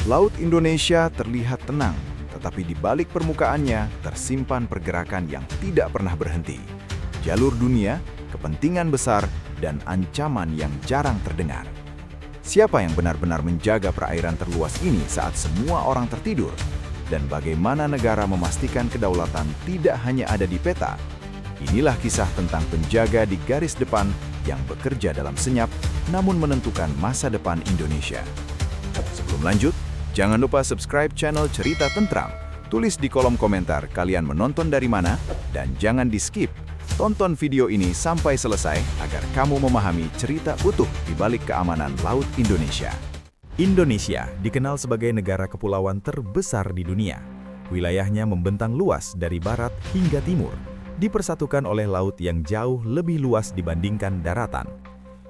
Laut Indonesia terlihat tenang, tetapi di balik permukaannya tersimpan pergerakan yang tidak pernah berhenti. Jalur dunia, kepentingan besar, dan ancaman yang jarang terdengar. Siapa yang benar-benar menjaga perairan terluas ini saat semua orang tertidur? Dan bagaimana negara memastikan kedaulatan tidak hanya ada di peta? Inilah kisah tentang penjaga di garis depan yang bekerja dalam senyap, namun menentukan masa depan Indonesia. Sebelum lanjut, jangan lupa subscribe channel Cerita Tentram. Tulis di kolom komentar kalian menonton dari mana, dan jangan di-skip. Tonton video ini sampai selesai agar kamu memahami cerita utuh di balik keamanan Laut Indonesia. Indonesia dikenal sebagai negara kepulauan terbesar di dunia. Wilayahnya membentang luas dari barat hingga timur, dipersatukan oleh laut yang jauh lebih luas dibandingkan daratan.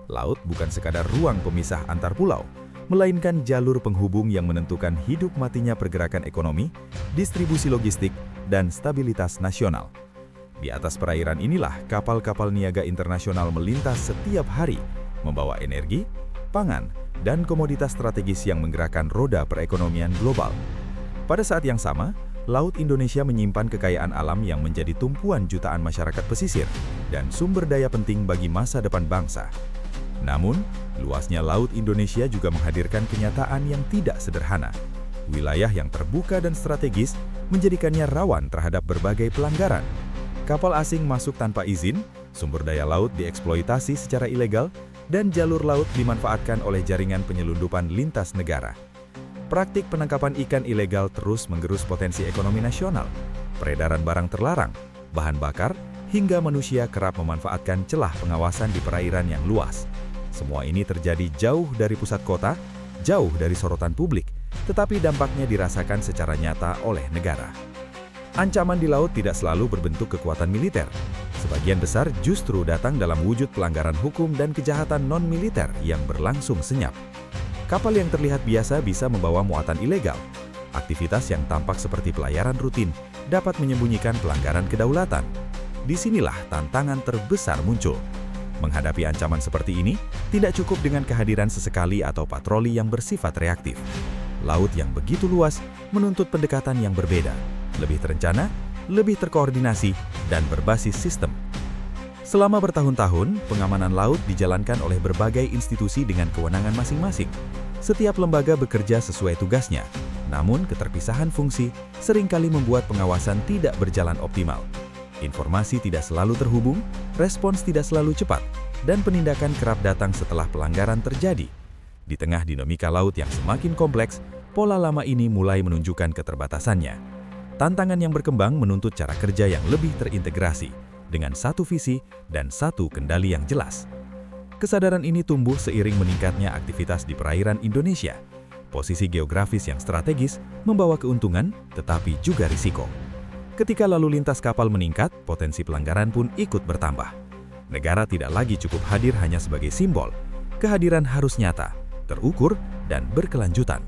Laut bukan sekadar ruang pemisah antar pulau, melainkan jalur penghubung yang menentukan hidup matinya pergerakan ekonomi, distribusi logistik, dan stabilitas nasional. Di atas perairan inilah kapal-kapal niaga internasional melintas setiap hari, membawa energi, pangan, dan komoditas strategis yang menggerakkan roda perekonomian global. Pada saat yang sama, Laut Indonesia menyimpan kekayaan alam yang menjadi tumpuan jutaan masyarakat pesisir dan sumber daya penting bagi masa depan bangsa. Namun, luasnya Laut Indonesia juga menghadirkan kenyataan yang tidak sederhana. Wilayah yang terbuka dan strategis menjadikannya rawan terhadap berbagai pelanggaran. Kapal asing masuk tanpa izin, sumber daya laut dieksploitasi secara ilegal, dan jalur laut dimanfaatkan oleh jaringan penyelundupan lintas negara. Praktik penangkapan ikan ilegal terus menggerus potensi ekonomi nasional. Peredaran barang terlarang, bahan bakar, hingga manusia kerap memanfaatkan celah pengawasan di perairan yang luas. Semua ini terjadi jauh dari pusat kota, jauh dari sorotan publik, tetapi dampaknya dirasakan secara nyata oleh negara. Ancaman di laut tidak selalu berbentuk kekuatan militer. Sebagian besar justru datang dalam wujud pelanggaran hukum dan kejahatan non-militer yang berlangsung senyap. Kapal yang terlihat biasa bisa membawa muatan ilegal. Aktivitas yang tampak seperti pelayaran rutin dapat menyembunyikan pelanggaran kedaulatan. Disinilah tantangan terbesar muncul. Menghadapi ancaman seperti ini, tidak cukup dengan kehadiran sesekali atau patroli yang bersifat reaktif. Laut yang begitu luas menuntut pendekatan yang berbeda, lebih terencana, lebih terkoordinasi, dan berbasis sistem. Selama bertahun-tahun, pengamanan laut dijalankan oleh berbagai institusi dengan kewenangan masing-masing. Setiap lembaga bekerja sesuai tugasnya, namun keterpisahan fungsi seringkali membuat pengawasan tidak berjalan optimal. Informasi tidak selalu terhubung, respons tidak selalu cepat, dan penindakan kerap datang setelah pelanggaran terjadi. Di tengah dinamika laut yang semakin kompleks, pola lama ini mulai menunjukkan keterbatasannya. Tantangan yang berkembang menuntut cara kerja yang lebih terintegrasi, dengan satu visi dan satu kendali yang jelas. Kesadaran ini tumbuh seiring meningkatnya aktivitas di perairan Indonesia. Posisi geografis yang strategis membawa keuntungan, tetapi juga risiko. Ketika lalu lintas kapal meningkat, potensi pelanggaran pun ikut bertambah. Negara tidak lagi cukup hadir hanya sebagai simbol. Kehadiran harus nyata, terukur, dan berkelanjutan.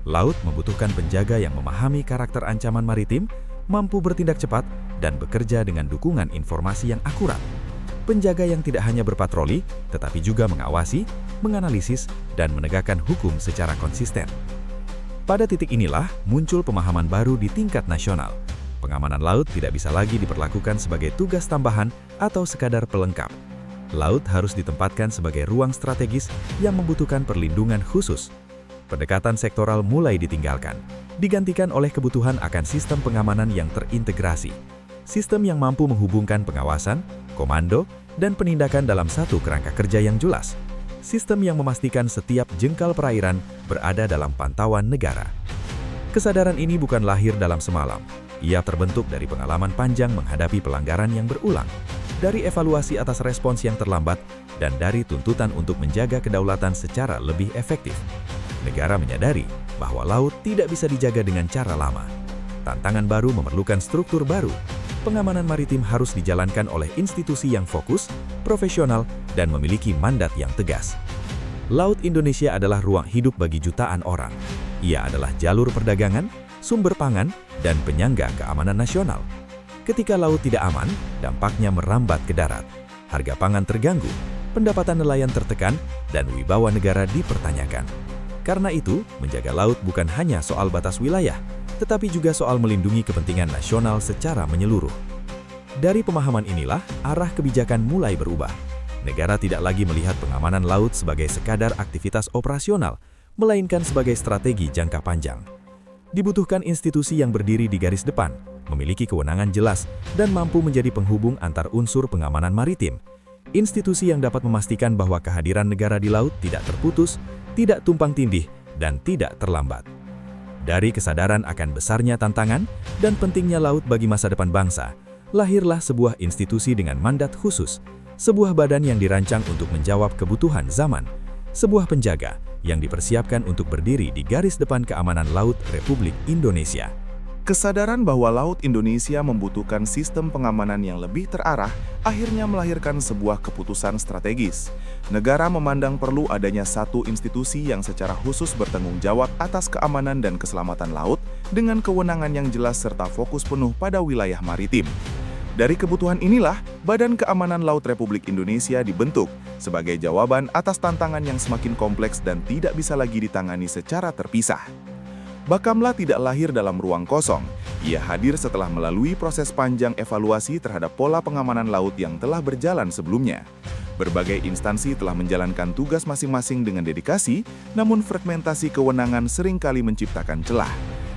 Laut membutuhkan penjaga yang memahami karakter ancaman maritim, mampu bertindak cepat, dan bekerja dengan dukungan informasi yang akurat. Penjaga yang tidak hanya berpatroli, tetapi juga mengawasi, menganalisis, dan menegakkan hukum secara konsisten. Pada titik inilah muncul pemahaman baru di tingkat nasional. Pengamanan laut tidak bisa lagi diperlakukan sebagai tugas tambahan atau sekadar pelengkap. Laut harus ditempatkan sebagai ruang strategis yang membutuhkan perlindungan khusus. Pendekatan sektoral mulai ditinggalkan, digantikan oleh kebutuhan akan sistem pengamanan yang terintegrasi. Sistem yang mampu menghubungkan pengawasan, komando, dan penindakan dalam satu kerangka kerja yang jelas. Sistem yang memastikan setiap jengkal perairan berada dalam pantauan negara. Kesadaran ini bukan lahir dalam semalam. Ia terbentuk dari pengalaman panjang menghadapi pelanggaran yang berulang, dari evaluasi atas respons yang terlambat, dan dari tuntutan untuk menjaga kedaulatan secara lebih efektif. Negara menyadari bahwa laut tidak bisa dijaga dengan cara lama. Tantangan baru memerlukan struktur baru. Pengamanan maritim harus dijalankan oleh institusi yang fokus, profesional, dan memiliki mandat yang tegas. Laut Indonesia adalah ruang hidup bagi jutaan orang. Ia adalah jalur perdagangan, sumber pangan, dan penyangga keamanan nasional. Ketika laut tidak aman, dampaknya merambat ke darat. Harga pangan terganggu, pendapatan nelayan tertekan, dan wibawa negara dipertanyakan. Karena itu, menjaga laut bukan hanya soal batas wilayah, tetapi juga soal melindungi kepentingan nasional secara menyeluruh. Dari pemahaman inilah, arah kebijakan mulai berubah. Negara tidak lagi melihat pengamanan laut sebagai sekadar aktivitas operasional, melainkan sebagai strategi jangka panjang. Dibutuhkan institusi yang berdiri di garis depan, memiliki kewenangan jelas, dan mampu menjadi penghubung antar unsur pengamanan maritim. Institusi yang dapat memastikan bahwa kehadiran negara di laut tidak terputus, tidak tumpang tindih, dan tidak terlambat. Dari kesadaran akan besarnya tantangan dan pentingnya laut bagi masa depan bangsa, lahirlah sebuah institusi dengan mandat khusus, sebuah badan yang dirancang untuk menjawab kebutuhan zaman, sebuah penjaga yang dipersiapkan untuk berdiri di garis depan keamanan laut Republik Indonesia. Kesadaran bahwa Laut Indonesia membutuhkan sistem pengamanan yang lebih terarah akhirnya melahirkan sebuah keputusan strategis. Negara memandang perlu adanya satu institusi yang secara khusus bertanggung jawab atas keamanan dan keselamatan laut dengan kewenangan yang jelas serta fokus penuh pada wilayah maritim. Dari kebutuhan inilah, Badan Keamanan Laut Republik Indonesia dibentuk sebagai jawaban atas tantangan yang semakin kompleks dan tidak bisa lagi ditangani secara terpisah. Bakamla tidak lahir dalam ruang kosong. Ia hadir setelah melalui proses panjang evaluasi terhadap pola pengamanan laut yang telah berjalan sebelumnya. Berbagai instansi telah menjalankan tugas masing-masing dengan dedikasi, namun fragmentasi kewenangan seringkali menciptakan celah.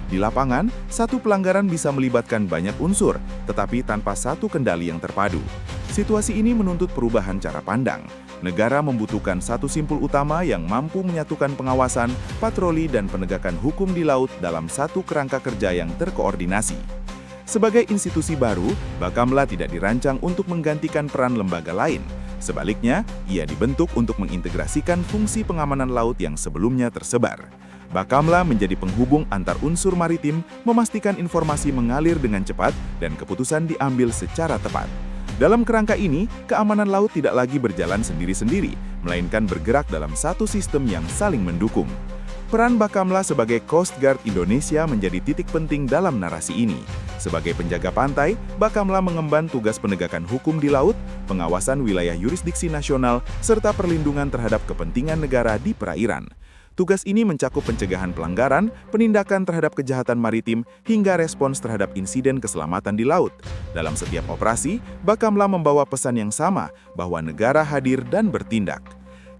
Di lapangan, satu pelanggaran bisa melibatkan banyak unsur, tetapi tanpa satu kendali yang terpadu. Situasi ini menuntut perubahan cara pandang. Negara membutuhkan satu simpul utama yang mampu menyatukan pengawasan, patroli, dan penegakan hukum di laut dalam satu kerangka kerja yang terkoordinasi. Sebagai institusi baru, Bakamla tidak dirancang untuk menggantikan peran lembaga lain. Sebaliknya, ia dibentuk untuk mengintegrasikan fungsi pengamanan laut yang sebelumnya tersebar. Bakamla menjadi penghubung antar unsur maritim, memastikan informasi mengalir dengan cepat dan keputusan diambil secara tepat. Dalam kerangka ini, keamanan laut tidak lagi berjalan sendiri-sendiri, melainkan bergerak dalam satu sistem yang saling mendukung. Peran Bakamla sebagai Coast Guard Indonesia menjadi titik penting dalam narasi ini. Sebagai penjaga pantai, Bakamla mengemban tugas penegakan hukum di laut, pengawasan wilayah yurisdiksi nasional, serta perlindungan terhadap kepentingan negara di perairan. Tugas ini mencakup pencegahan pelanggaran, penindakan terhadap kejahatan maritim, hingga respons terhadap insiden keselamatan di laut. Dalam setiap operasi, Bakamla membawa pesan yang sama, bahwa negara hadir dan bertindak.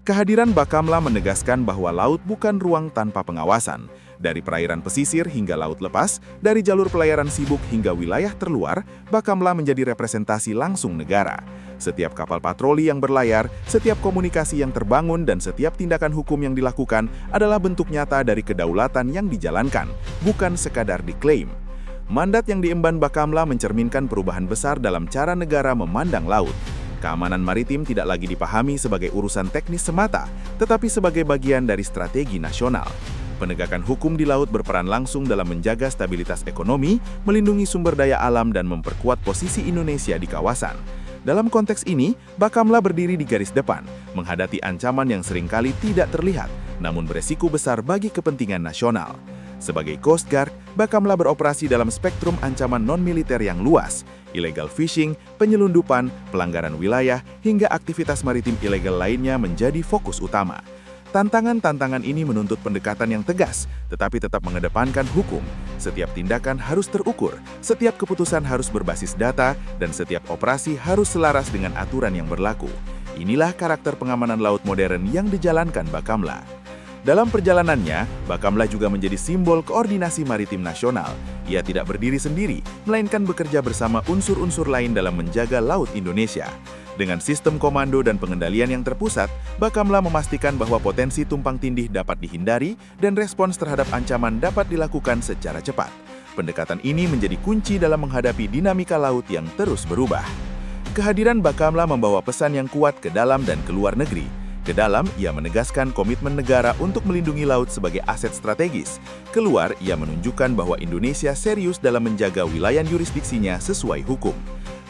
Kehadiran Bakamla menegaskan bahwa laut bukan ruang tanpa pengawasan. Dari perairan pesisir hingga laut lepas, dari jalur pelayaran sibuk hingga wilayah terluar, Bakamla menjadi representasi langsung negara. Setiap kapal patroli yang berlayar, setiap komunikasi yang terbangun, dan setiap tindakan hukum yang dilakukan adalah bentuk nyata dari kedaulatan yang dijalankan, bukan sekadar diklaim. Mandat yang diemban Bakamla mencerminkan perubahan besar dalam cara negara memandang laut. Keamanan maritim tidak lagi dipahami sebagai urusan teknis semata, tetapi sebagai bagian dari strategi nasional. Penegakan hukum di laut berperan langsung dalam menjaga stabilitas ekonomi, melindungi sumber daya alam, dan memperkuat posisi Indonesia di kawasan. Dalam konteks ini, Bakamla berdiri di garis depan, menghadapi ancaman yang seringkali tidak terlihat, namun beresiko besar bagi kepentingan nasional. Sebagai Coast Guard, Bakamla beroperasi dalam spektrum ancaman non-militer yang luas, illegal fishing, penyelundupan, pelanggaran wilayah, hingga aktivitas maritim ilegal lainnya menjadi fokus utama. Tantangan-tantangan ini menuntut pendekatan yang tegas, tetapi tetap mengedepankan hukum. Setiap tindakan harus terukur, setiap keputusan harus berbasis data, dan setiap operasi harus selaras dengan aturan yang berlaku. Inilah karakter pengamanan laut modern yang dijalankan Bakamla. Dalam perjalanannya, Bakamla juga menjadi simbol koordinasi maritim nasional. Ia tidak berdiri sendiri, melainkan bekerja bersama unsur-unsur lain dalam menjaga laut Indonesia. Dengan sistem komando dan pengendalian yang terpusat, Bakamla memastikan bahwa potensi tumpang tindih dapat dihindari dan respons terhadap ancaman dapat dilakukan secara cepat. Pendekatan ini menjadi kunci dalam menghadapi dinamika laut yang terus berubah. Kehadiran Bakamla membawa pesan yang kuat ke dalam dan ke luar negeri. Ke dalam, ia menegaskan komitmen negara untuk melindungi laut sebagai aset strategis. Keluar, ia menunjukkan bahwa Indonesia serius dalam menjaga wilayah yurisdiksinya sesuai hukum.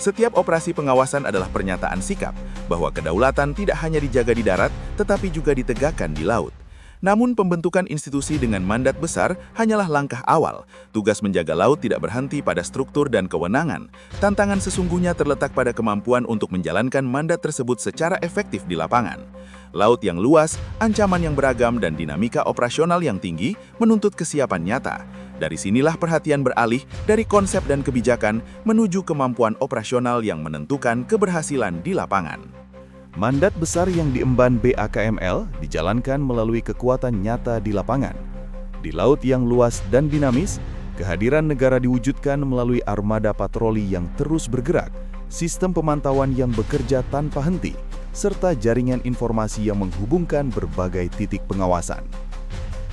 Setiap operasi pengawasan adalah pernyataan sikap bahwa kedaulatan tidak hanya dijaga di darat, tetapi juga ditegakkan di laut. Namun pembentukan institusi dengan mandat besar hanyalah langkah awal. Tugas menjaga laut tidak berhenti pada struktur dan kewenangan. Tantangan sesungguhnya terletak pada kemampuan untuk menjalankan mandat tersebut secara efektif di lapangan. Laut yang luas, ancaman yang beragam, dan dinamika operasional yang tinggi menuntut kesiapan nyata. Dari sinilah perhatian beralih dari konsep dan kebijakan menuju kemampuan operasional yang menentukan keberhasilan di lapangan. Mandat besar yang diemban BAKML dijalankan melalui kekuatan nyata di lapangan. Di laut yang luas dan dinamis, kehadiran negara diwujudkan melalui armada patroli yang terus bergerak, sistem pemantauan yang bekerja tanpa henti, serta jaringan informasi yang menghubungkan berbagai titik pengawasan.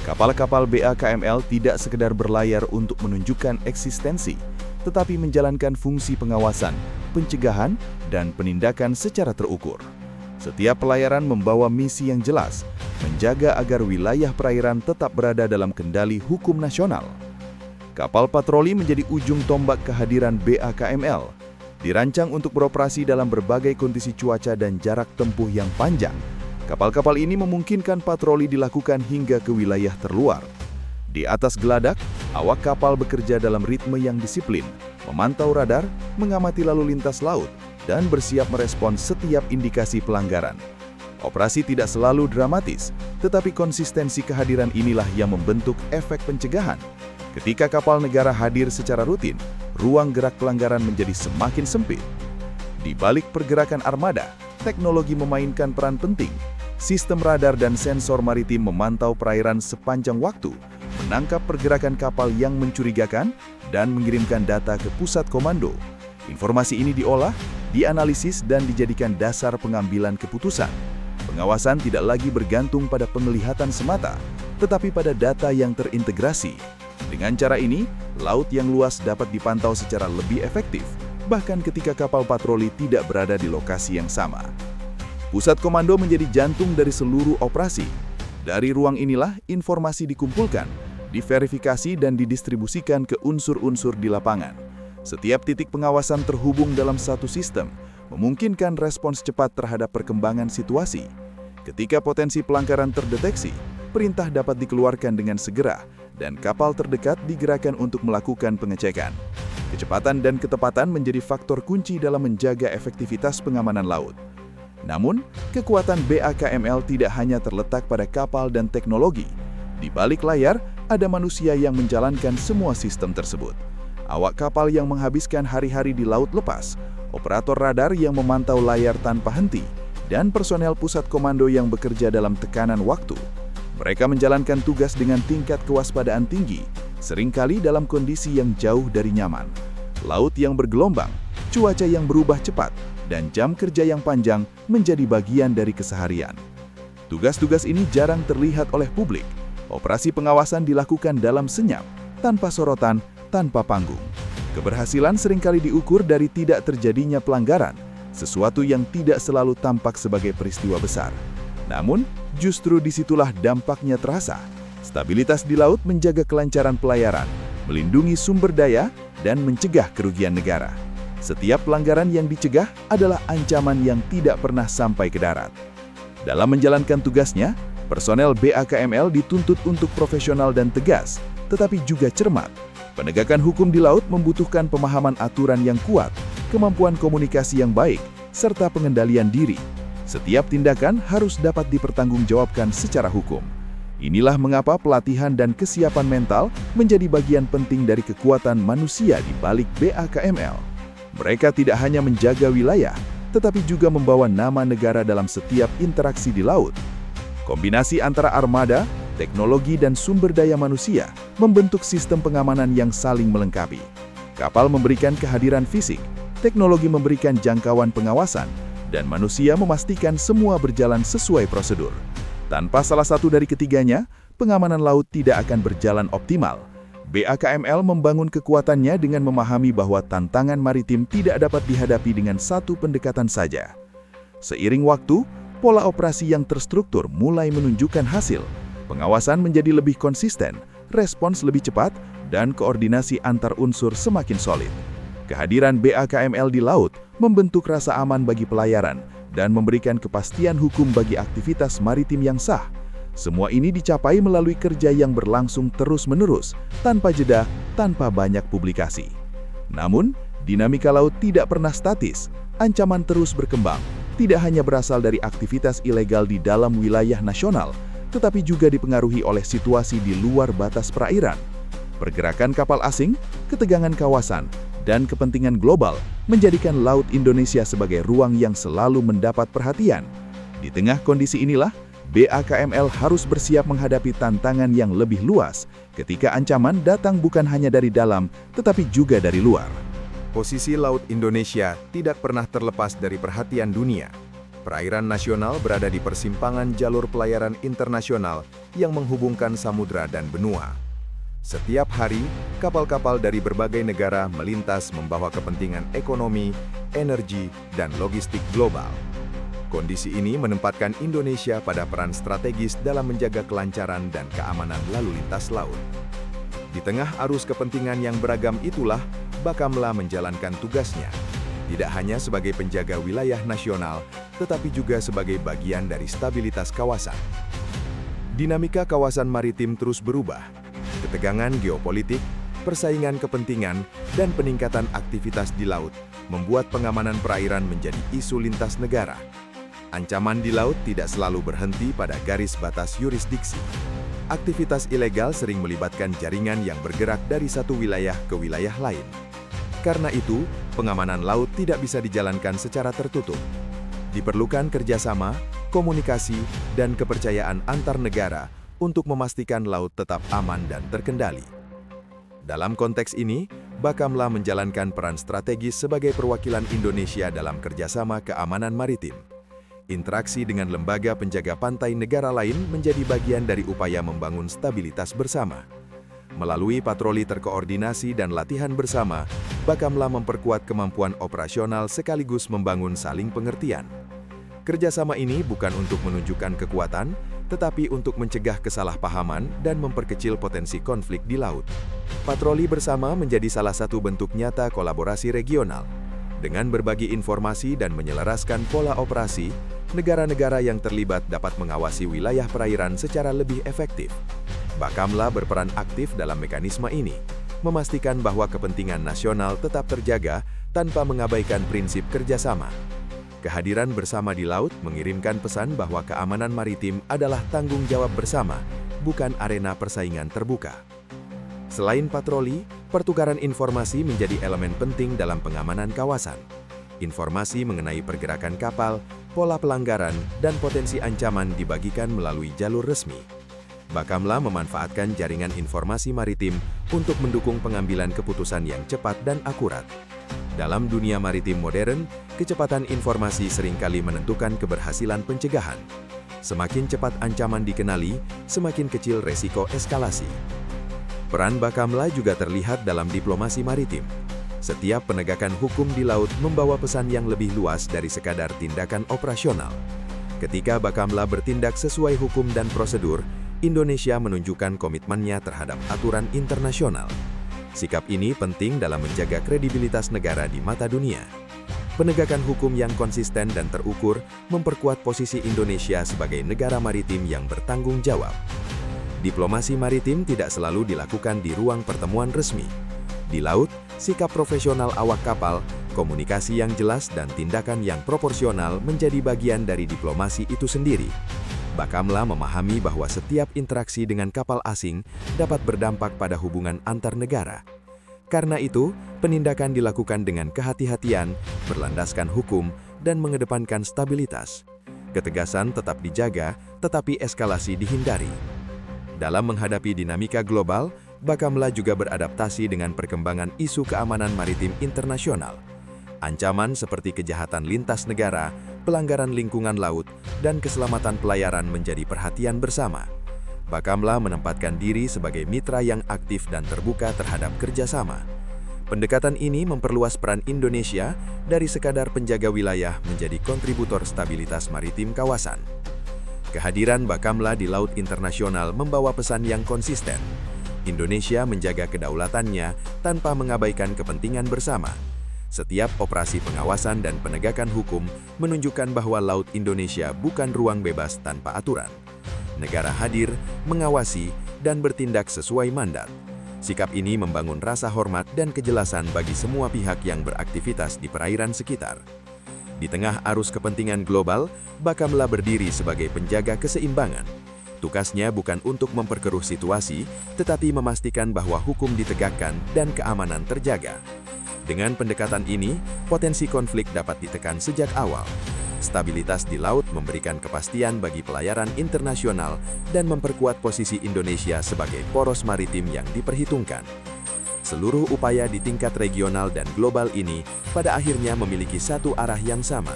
Kapal-kapal BAKML tidak sekedar berlayar untuk menunjukkan eksistensi, tetapi menjalankan fungsi pengawasan, pencegahan, dan penindakan secara terukur. Setiap pelayaran membawa misi yang jelas, menjaga agar wilayah perairan tetap berada dalam kendali hukum nasional. Kapal patroli menjadi ujung tombak kehadiran BAKML, dirancang untuk beroperasi dalam berbagai kondisi cuaca dan jarak tempuh yang panjang. Kapal-kapal ini memungkinkan patroli dilakukan hingga ke wilayah terluar. Di atas geladak, awak kapal bekerja dalam ritme yang disiplin, memantau radar, mengamati lalu lintas laut, dan bersiap merespons setiap indikasi pelanggaran. Operasi tidak selalu dramatis, tetapi konsistensi kehadiran inilah yang membentuk efek pencegahan. Ketika kapal negara hadir secara rutin, ruang gerak pelanggaran menjadi semakin sempit. Di balik pergerakan armada, teknologi memainkan peran penting. Sistem radar dan sensor maritim memantau perairan sepanjang waktu, menangkap pergerakan kapal yang mencurigakan, dan mengirimkan data ke pusat komando. Informasi ini diolah, dianalisis, dan dijadikan dasar pengambilan keputusan. Pengawasan tidak lagi bergantung pada penglihatan semata, tetapi pada data yang terintegrasi. Dengan cara ini, laut yang luas dapat dipantau secara lebih efektif, bahkan ketika kapal patroli tidak berada di lokasi yang sama. Pusat komando menjadi jantung dari seluruh operasi. Dari ruang inilah informasi dikumpulkan, diverifikasi, dan didistribusikan ke unsur-unsur di lapangan. Setiap titik pengawasan terhubung dalam satu sistem, memungkinkan respons cepat terhadap perkembangan situasi. Ketika potensi pelanggaran terdeteksi, perintah dapat dikeluarkan dengan segera, dan kapal terdekat digerakkan untuk melakukan pengecekan. Kecepatan dan ketepatan menjadi faktor kunci dalam menjaga efektivitas pengamanan laut. Namun, kekuatan BAKML tidak hanya terletak pada kapal dan teknologi. Di balik layar, ada manusia yang menjalankan semua sistem tersebut. Awak kapal yang menghabiskan hari-hari di laut lepas, operator radar yang memantau layar tanpa henti, dan personel pusat komando yang bekerja dalam tekanan waktu. Mereka menjalankan tugas dengan tingkat kewaspadaan tinggi, seringkali dalam kondisi yang jauh dari nyaman. Laut yang bergelombang, cuaca yang berubah cepat, dan jam kerja yang panjang menjadi bagian dari keseharian. Tugas-tugas ini jarang terlihat oleh publik. Operasi pengawasan dilakukan dalam senyap, tanpa sorotan, tanpa panggung. Keberhasilan seringkali diukur dari tidak terjadinya pelanggaran, sesuatu yang tidak selalu tampak sebagai peristiwa besar. Namun, justru disitulah dampaknya terasa. Stabilitas di laut menjaga kelancaran pelayaran, melindungi sumber daya, dan mencegah kerugian negara. Setiap pelanggaran yang dicegah adalah ancaman yang tidak pernah sampai ke darat. Dalam menjalankan tugasnya, personel BAKML dituntut untuk profesional dan tegas, tetapi juga cermat. Penegakan hukum di laut membutuhkan pemahaman aturan yang kuat, kemampuan komunikasi yang baik, serta pengendalian diri. Setiap tindakan harus dapat dipertanggungjawabkan secara hukum. Inilah mengapa pelatihan dan kesiapan mental menjadi bagian penting dari kekuatan manusia di balik BAKML. Mereka tidak hanya menjaga wilayah, tetapi juga membawa nama negara dalam setiap interaksi di laut. Kombinasi antara armada, teknologi, dan sumber daya manusia membentuk sistem pengamanan yang saling melengkapi. Kapal memberikan kehadiran fisik, teknologi memberikan jangkauan pengawasan, dan manusia memastikan semua berjalan sesuai prosedur. Tanpa salah satu dari ketiganya, pengamanan laut tidak akan berjalan optimal. BAKML membangun kekuatannya dengan memahami bahwa tantangan maritim tidak dapat dihadapi dengan satu pendekatan saja. Seiring waktu, pola operasi yang terstruktur mulai menunjukkan hasil. Pengawasan menjadi lebih konsisten, respons lebih cepat, dan koordinasi antar unsur semakin solid. Kehadiran BAKML di laut membentuk rasa aman bagi pelayaran dan memberikan kepastian hukum bagi aktivitas maritim yang sah. Semua ini dicapai melalui kerja yang berlangsung terus-menerus, tanpa jeda, tanpa banyak publikasi. Namun, dinamika laut tidak pernah statis, ancaman terus berkembang, tidak hanya berasal dari aktivitas ilegal di dalam wilayah nasional, tetapi juga dipengaruhi oleh situasi di luar batas perairan. Pergerakan kapal asing, ketegangan kawasan, dan kepentingan global menjadikan Laut Indonesia sebagai ruang yang selalu mendapat perhatian. Di tengah kondisi inilah, BAKML harus bersiap menghadapi tantangan yang lebih luas ketika ancaman datang bukan hanya dari dalam, tetapi juga dari luar. Posisi Laut Indonesia tidak pernah terlepas dari perhatian dunia. Perairan nasional berada di persimpangan jalur pelayaran internasional yang menghubungkan samudra dan benua. Setiap hari, kapal-kapal dari berbagai negara melintas membawa kepentingan ekonomi, energi, dan logistik global. Kondisi ini menempatkan Indonesia pada peran strategis dalam menjaga kelancaran dan keamanan lalu lintas laut. Di tengah arus kepentingan yang beragam itulah, Bakamla menjalankan tugasnya, tidak hanya sebagai penjaga wilayah nasional, tetapi juga sebagai bagian dari stabilitas kawasan. Dinamika kawasan maritim terus berubah. Ketegangan geopolitik, persaingan kepentingan, dan peningkatan aktivitas di laut membuat pengamanan perairan menjadi isu lintas negara. Ancaman di laut tidak selalu berhenti pada garis batas yurisdiksi. Aktivitas ilegal sering melibatkan jaringan yang bergerak dari satu wilayah ke wilayah lain. Karena itu, pengamanan laut tidak bisa dijalankan secara tertutup. Diperlukan kerjasama, komunikasi, dan kepercayaan antar negara untuk memastikan laut tetap aman dan terkendali. Dalam konteks ini, Bakamla menjalankan peran strategis sebagai perwakilan Indonesia dalam kerjasama keamanan maritim. Interaksi dengan lembaga penjaga pantai negara lain menjadi bagian dari upaya membangun stabilitas bersama. Melalui patroli terkoordinasi dan latihan bersama, Bakamla memperkuat kemampuan operasional sekaligus membangun saling pengertian. Kerjasama ini bukan untuk menunjukkan kekuatan, tetapi untuk mencegah kesalahpahaman dan memperkecil potensi konflik di laut. Patroli bersama menjadi salah satu bentuk nyata kolaborasi regional. Dengan berbagi informasi dan menyelaraskan pola operasi, negara-negara yang terlibat dapat mengawasi wilayah perairan secara lebih efektif. Bakamla berperan aktif dalam mekanisme ini, memastikan bahwa kepentingan nasional tetap terjaga tanpa mengabaikan prinsip kerjasama. Kehadiran bersama di laut mengirimkan pesan bahwa keamanan maritim adalah tanggung jawab bersama, bukan arena persaingan terbuka. Selain patroli, pertukaran informasi menjadi elemen penting dalam pengamanan kawasan. Informasi mengenai pergerakan kapal, pola pelanggaran, dan potensi ancaman dibagikan melalui jalur resmi. Bakamla memanfaatkan jaringan informasi maritim untuk mendukung pengambilan keputusan yang cepat dan akurat. Dalam dunia maritim modern, kecepatan informasi seringkali menentukan keberhasilan pencegahan. Semakin cepat ancaman dikenali, semakin kecil resiko eskalasi. Peran Bakamla juga terlihat dalam diplomasi maritim. Setiap penegakan hukum di laut membawa pesan yang lebih luas dari sekadar tindakan operasional. Ketika Bakamla bertindak sesuai hukum dan prosedur, Indonesia menunjukkan komitmennya terhadap aturan internasional. Sikap ini penting dalam menjaga kredibilitas negara di mata dunia. Penegakan hukum yang konsisten dan terukur memperkuat posisi Indonesia sebagai negara maritim yang bertanggung jawab. Diplomasi maritim tidak selalu dilakukan di ruang pertemuan resmi. Di laut, sikap profesional awak kapal, komunikasi yang jelas dan tindakan yang proporsional menjadi bagian dari diplomasi itu sendiri. Bakamla memahami bahwa setiap interaksi dengan kapal asing dapat berdampak pada hubungan antar negara. Karena itu, penindakan dilakukan dengan kehati-hatian, berlandaskan hukum, dan mengedepankan stabilitas. Ketegasan tetap dijaga, tetapi eskalasi dihindari. Dalam menghadapi dinamika global, Bakamla juga beradaptasi dengan perkembangan isu keamanan maritim internasional. Ancaman seperti kejahatan lintas negara, pelanggaran lingkungan laut, dan keselamatan pelayaran menjadi perhatian bersama. Bakamla menempatkan diri sebagai mitra yang aktif dan terbuka terhadap kerjasama. Pendekatan ini memperluas peran Indonesia dari sekadar penjaga wilayah menjadi kontributor stabilitas maritim kawasan. Kehadiran Bakamla di laut internasional membawa pesan yang konsisten. Indonesia menjaga kedaulatannya tanpa mengabaikan kepentingan bersama. Setiap operasi pengawasan dan penegakan hukum menunjukkan bahwa Laut Indonesia bukan ruang bebas tanpa aturan. negara hadir, mengawasi, dan bertindak sesuai mandat. Sikap ini membangun rasa hormat dan kejelasan bagi semua pihak yang beraktivitas di perairan sekitar. Di tengah arus kepentingan global, Bakamla berdiri sebagai penjaga keseimbangan. Tugasnya bukan untuk memperkeruh situasi, tetapi memastikan bahwa hukum ditegakkan dan keamanan terjaga. Dengan pendekatan ini, potensi konflik dapat ditekan sejak awal. Stabilitas di laut memberikan kepastian bagi pelayaran internasional dan memperkuat posisi Indonesia sebagai poros maritim yang diperhitungkan. Seluruh upaya di tingkat regional dan global ini pada akhirnya memiliki satu arah yang sama,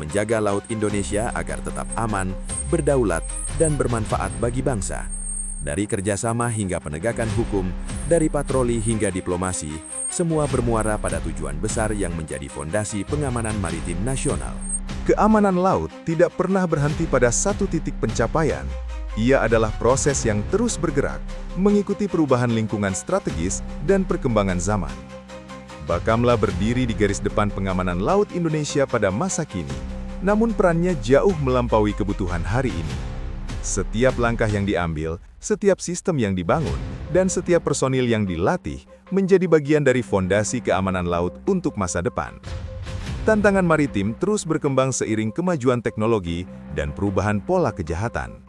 menjaga laut Indonesia agar tetap aman, berdaulat, dan bermanfaat bagi bangsa. Dari kerjasama hingga penegakan hukum, dari patroli hingga diplomasi, semua bermuara pada tujuan besar yang menjadi fondasi pengamanan maritim nasional. Keamanan laut tidak pernah berhenti pada satu titik pencapaian. Ia adalah proses yang terus bergerak, mengikuti perubahan lingkungan strategis dan perkembangan zaman. Bakamla berdiri di garis depan pengamanan laut Indonesia pada masa kini, namun perannya jauh melampaui kebutuhan hari ini. Setiap langkah yang diambil, setiap sistem yang dibangun, dan setiap personil yang dilatih menjadi bagian dari fondasi keamanan laut untuk masa depan. Tantangan maritim terus berkembang seiring kemajuan teknologi dan perubahan pola kejahatan.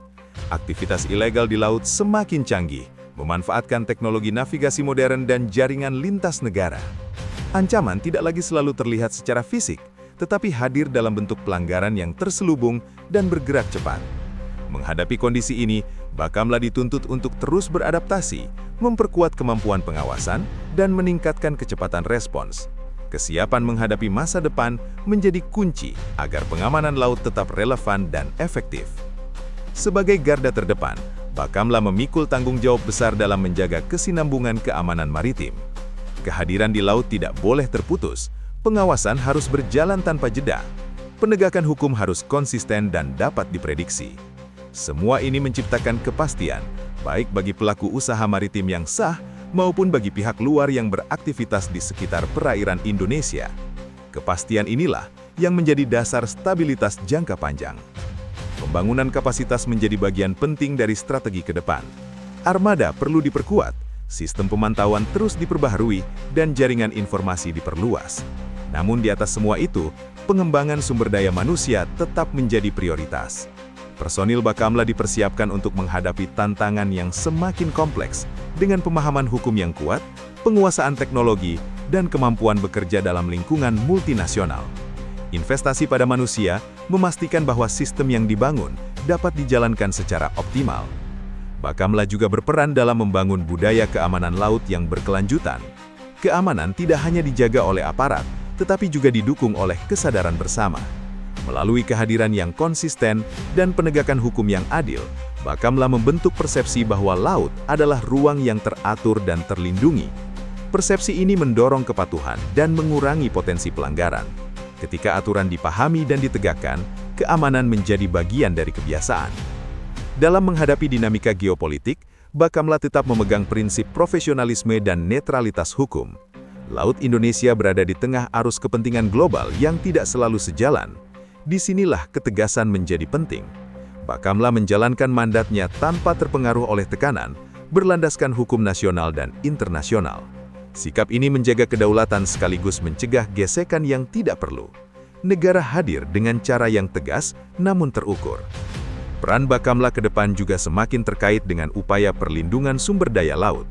Aktivitas ilegal di laut semakin canggih, memanfaatkan teknologi navigasi modern dan jaringan lintas negara. Ancaman tidak lagi selalu terlihat secara fisik, tetapi hadir dalam bentuk pelanggaran yang terselubung dan bergerak cepat. Menghadapi kondisi ini, Bakamla dituntut untuk terus beradaptasi, memperkuat kemampuan pengawasan, dan meningkatkan kecepatan respons. Kesiapan menghadapi masa depan menjadi kunci agar pengamanan laut tetap relevan dan efektif. Sebagai garda terdepan, Bakamla memikul tanggung jawab besar dalam menjaga kesinambungan keamanan maritim. Kehadiran di laut tidak boleh terputus, pengawasan harus berjalan tanpa jeda, penegakan hukum harus konsisten dan dapat diprediksi. Semua ini menciptakan kepastian, baik bagi pelaku usaha maritim yang sah, maupun bagi pihak luar yang beraktivitas di sekitar perairan Indonesia. Kepastian inilah yang menjadi dasar stabilitas jangka panjang. Pembangunan kapasitas menjadi bagian penting dari strategi ke depan. Armada perlu diperkuat, sistem pemantauan terus diperbaharui, dan jaringan informasi diperluas. Namun di atas semua itu, pengembangan sumber daya manusia tetap menjadi prioritas. Personil Bakamla dipersiapkan untuk menghadapi tantangan yang semakin kompleks dengan pemahaman hukum yang kuat, penguasaan teknologi, dan kemampuan bekerja dalam lingkungan multinasional. Investasi pada manusia memastikan bahwa sistem yang dibangun dapat dijalankan secara optimal. Bakamla juga berperan dalam membangun budaya keamanan laut yang berkelanjutan. Keamanan tidak hanya dijaga oleh aparat, tetapi juga didukung oleh kesadaran bersama. Melalui kehadiran yang konsisten dan penegakan hukum yang adil, Bakamla membentuk persepsi bahwa laut adalah ruang yang teratur dan terlindungi. Persepsi ini mendorong kepatuhan dan mengurangi potensi pelanggaran. Ketika aturan dipahami dan ditegakkan, keamanan menjadi bagian dari kebiasaan. Dalam menghadapi dinamika geopolitik, Bakamla tetap memegang prinsip profesionalisme dan netralitas hukum. Laut Indonesia berada di tengah arus kepentingan global yang tidak selalu sejalan. Disinilah ketegasan menjadi penting. Bakamla menjalankan mandatnya tanpa terpengaruh oleh tekanan, berlandaskan hukum nasional dan internasional. Sikap ini menjaga kedaulatan sekaligus mencegah gesekan yang tidak perlu. Negara hadir dengan cara yang tegas namun terukur. Peran Bakamla ke depan juga semakin terkait dengan upaya perlindungan sumber daya laut.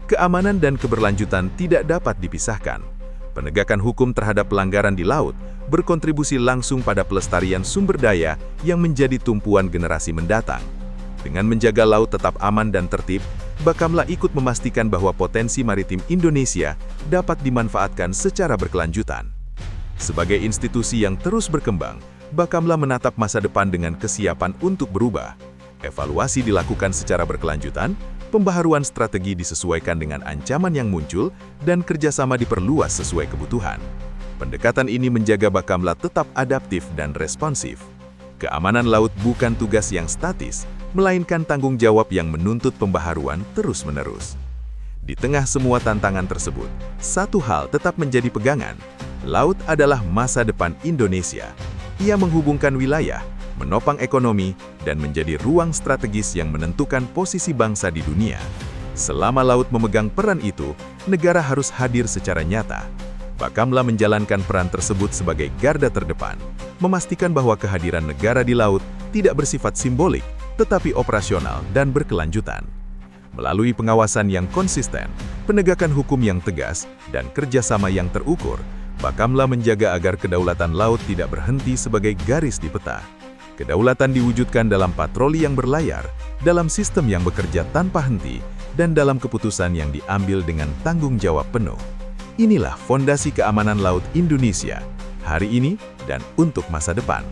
Keamanan dan keberlanjutan tidak dapat dipisahkan. Penegakan hukum terhadap pelanggaran di laut berkontribusi langsung pada pelestarian sumber daya yang menjadi tumpuan generasi mendatang. Dengan menjaga laut tetap aman dan tertib, Bakamla ikut memastikan bahwa potensi maritim Indonesia dapat dimanfaatkan secara berkelanjutan. Sebagai institusi yang terus berkembang, Bakamla menatap masa depan dengan kesiapan untuk berubah. Evaluasi dilakukan secara berkelanjutan, pembaharuan strategi disesuaikan dengan ancaman yang muncul, dan kerjasama diperluas sesuai kebutuhan. Pendekatan ini menjaga Bakamla tetap adaptif dan responsif. Keamanan laut bukan tugas yang statis, melainkan tanggung jawab yang menuntut pembaharuan terus-menerus. Di tengah semua tantangan tersebut, satu hal tetap menjadi pegangan. Laut adalah masa depan Indonesia. Ia menghubungkan wilayah, menopang ekonomi, dan menjadi ruang strategis yang menentukan posisi bangsa di dunia. Selama laut memegang peran itu, negara harus hadir secara nyata. Bakamla menjalankan peran tersebut sebagai garda terdepan, memastikan bahwa kehadiran negara di laut tidak bersifat simbolik, tetapi operasional dan berkelanjutan. Melalui pengawasan yang konsisten, penegakan hukum yang tegas, dan kerjasama yang terukur, Bakamla menjaga agar kedaulatan laut tidak berhenti sebagai garis di peta. Kedaulatan diwujudkan dalam patroli yang berlayar, dalam sistem yang bekerja tanpa henti, dan dalam keputusan yang diambil dengan tanggung jawab penuh. Inilah fondasi keamanan laut Indonesia, hari ini dan untuk masa depan.